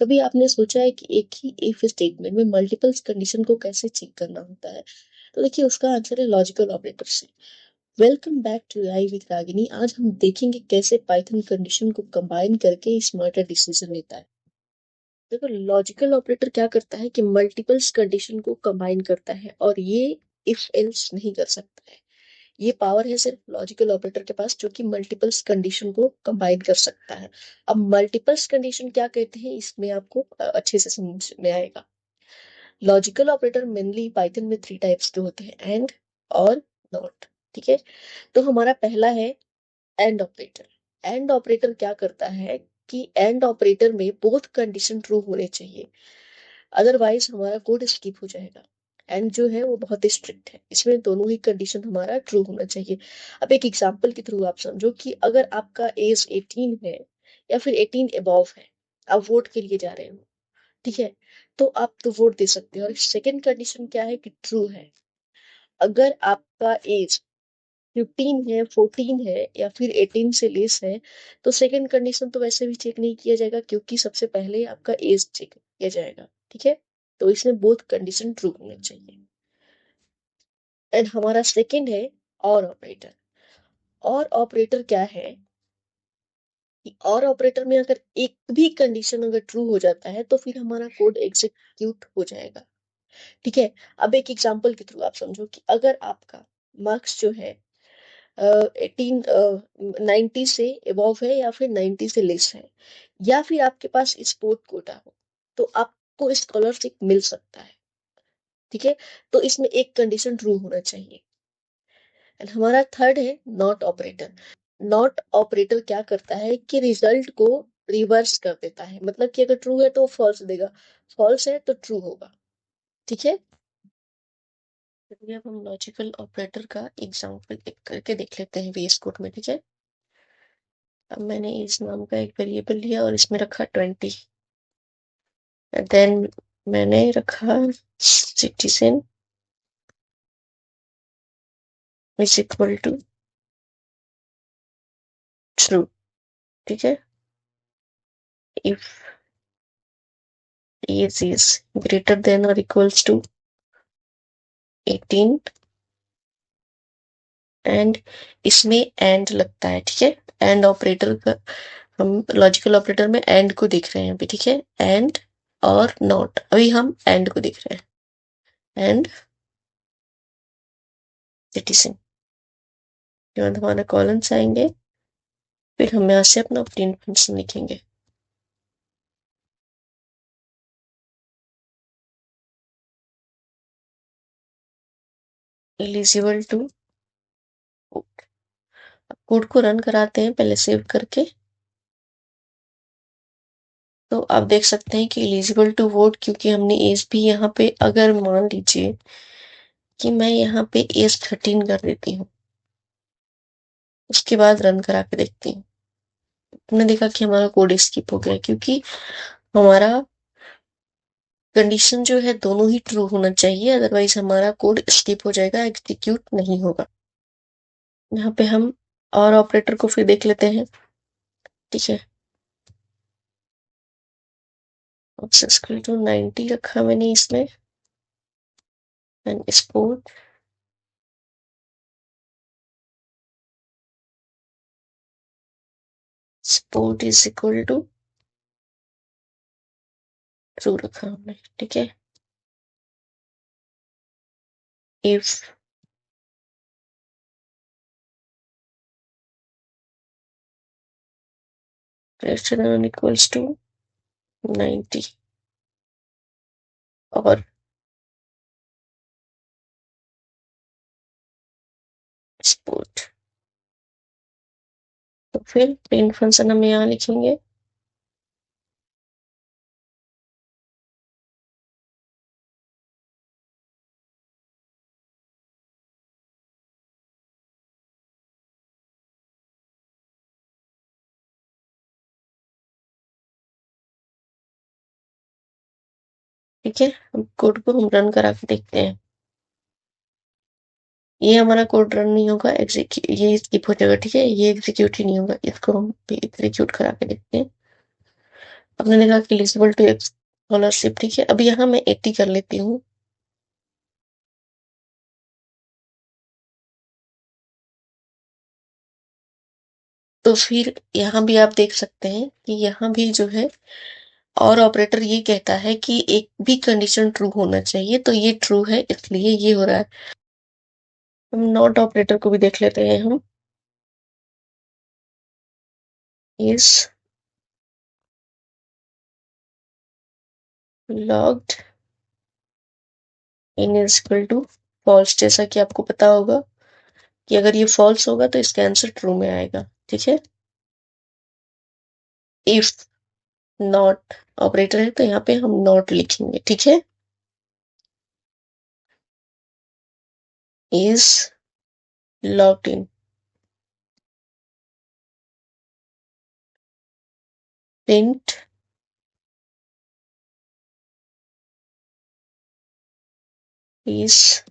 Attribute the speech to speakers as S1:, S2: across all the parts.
S1: कभी आपने सोचा है कि एक ही इफ स्टेटमेंट में मल्टीपल कंडीशन को कैसे चेक करना होता है? तो देखिए उसका आंसर है लॉजिकल ऑपरेटर से। Welcome back to AI with Ragini. आज हम देखेंगे कैसे पाइथन कंडीशन को कंबाइन करके स्मार्टर डिसीजन लेता है। देखो लॉजिकल ऑपरेटर क्या करता है कि मल्टीपल्स कंडीशन को कंबाइन करता है और ये इफ एल्स नहीं कर सकता है। ये पावर है सिर्फ लॉजिकल ऑपरेटर के पास जो कि मल्टीपल्स कंडीशन को कंबाइन कर सकता है। अब मल्टीपल्स कंडीशन क्या कहते हैं इसमें आपको अच्छे से समझ में आएगा। लॉजिकल ऑपरेटर मेनली पाइथन में 3 टाइप्स के होते हैं, एंड, और, नॉट। ठीक है, तो हमारा पहला है एंड ऑपरेटर। एंड ऑपरेटर क्या करता है कि एंड ऑपरेटर में बोथ कंडीशन ट्रू होने चाहिए, अदरवाइज हमारा कोड स्किप हो जाएगा। एंड जो है वो बहुत स्ट्रिक्ट है, इसमें दोनों ही कंडीशन हमारा ट्रू होना चाहिए। अब एक एग्जांपल के थ्रू आप समझो कि अगर आपका एज 18 है या फिर 18 अबव है, आप वोट के लिए जा रहे हो, ठीक है, तो आप तो वोट दे सकते हो। और सेकंड कंडीशन क्या है कि ट्रू है। अगर आपका एज 15 है, 14 है या फिर 18 से लेस है, तो सेकंड कंडीशन तो वैसे भी चेक नहीं किया जाएगा क्योंकि सबसे पहले आपका एज चेक किया जाएगा। ठीक है, तो इसमें बोथ कंडीशन ट्रू होने चाहिए। एंड हमारा सेकंड है और ऑपरेटर। और ऑपरेटर क्या है कि और ऑपरेटर में अगर एक भी कंडीशन अगर ट्रू हो जाता है तो फिर हमारा कोड एग्जीक्यूट हो जाएगा। ठीक है, अब एक एग्जांपल के थ्रू आप समझो कि अगर आपका मार्क्स जो है 18 90 से अबव है या फिर 90 से लेस है, या फिर आपके पास स्पोर्ट कोटा हो, तो आपको स्कॉलरशिप मिल सकता है। ठीक है, तो इसमें एक कंडीशन ट्रू होना चाहिए। एंड हमारा थर्ड है नॉट ऑपरेटर। नॉट ऑपरेटर क्या करता है कि रिजल्ट को रिवर्स कर देता है, मतलब कि अगर ट्रू है तो फॉल्स देगा, फॉल्स है तो ट्रू होगा। ठीक है, चलिए अब हम लॉजिकल ऑपरेटर का एग्जांपल एक करके देख लेते हैं VS कोड में। ठीक है, अब मैंने इस नाम का एक वेरिएबल लिया और इसमें रखा 20। देन मैंने रखा citizen is equal to true. ठीक है, if age is greater than और इक्वल्स टू 18, एंड इसमें एंड लगता है। ठीक है, एंड ऑपरेटर का हम लॉजिकल ऑपरेटर में एंड को देख रहे हैं अभी। ठीक है, एंड और नॉट, अभी हम एंड को देख रहे हैं। एंड सिटीजन के बाद हमारा कॉलम्स आएंगे, फिर हम यहाँ से अपना प्रिंट फंक्शन लिखेंगे। एलिजिबल टू कोड को रन कराते हैं पहले सेव करके। तो आप देख सकते हैं कि एलिजिबल टू वोट, क्योंकि हमने एज भी यहाँ पे, अगर मान लीजिए कि मैं यहाँ पे एज 13 कर देती हूँ, उसके बाद रन करा के देखती हूँ, हमने देखा कि हमारा कोड स्किप हो गया क्योंकि हमारा कंडीशन जो है दोनों ही ट्रू होना चाहिए, अदरवाइज हमारा कोड स्किप हो जाएगा, एग्जीक्यूट नहीं होगा। यहाँ पे हम और ऑपरेटर को फिर देख लेते हैं। ठीक है, सक्सेसफुल टू 90 रखा मैंने इसमें, and sport sport is equal to true रखा हमने। ठीक है, if greater than equals to 90 और स्पोर्ट, तो फिर प्रिंट फंक्शन हम यहाँ लिखेंगे। ठीक है, अब कोड को हम रन करा के देखते हैं। ये हमारा कोड रन नहीं होगा, ये स्किप हो जाएगा। ठीक है, ये एग्जीक्यूट ही नहीं होगा, इसको हम भी एग्जीक्यूट करा के देखते हैं। आपने देखा कि एलिजिबल टू स्कॉलरशिप, ठीक है। अब यहाँ मैं 80 कर लेती हूँ। तो फिर यहाँ भी आप देख सकते हैं कि यहाँ भी जो है और ऑपरेटर ये कहता है कि एक भी कंडीशन ट्रू होना चाहिए, तो ये ट्रू है इसलिए ये हो रहा है। हम नॉट ऑपरेटर को भी देख लेते हैं। हम is logged in is equal to false. जैसा कि आपको पता होगा कि अगर ये फॉल्स होगा तो इसका आंसर ट्रू में आएगा, ठीक है। इफ नॉट ऑपरेटर है तो यहाँ पे हम नॉट लिखेंगे, ठीक है। Is logged in print is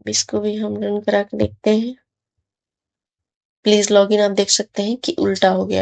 S1: इसको भी हम रन करा के देखते हैं। प्लीज लॉगिन आप देख सकते हैं कि उल्टा हो गया।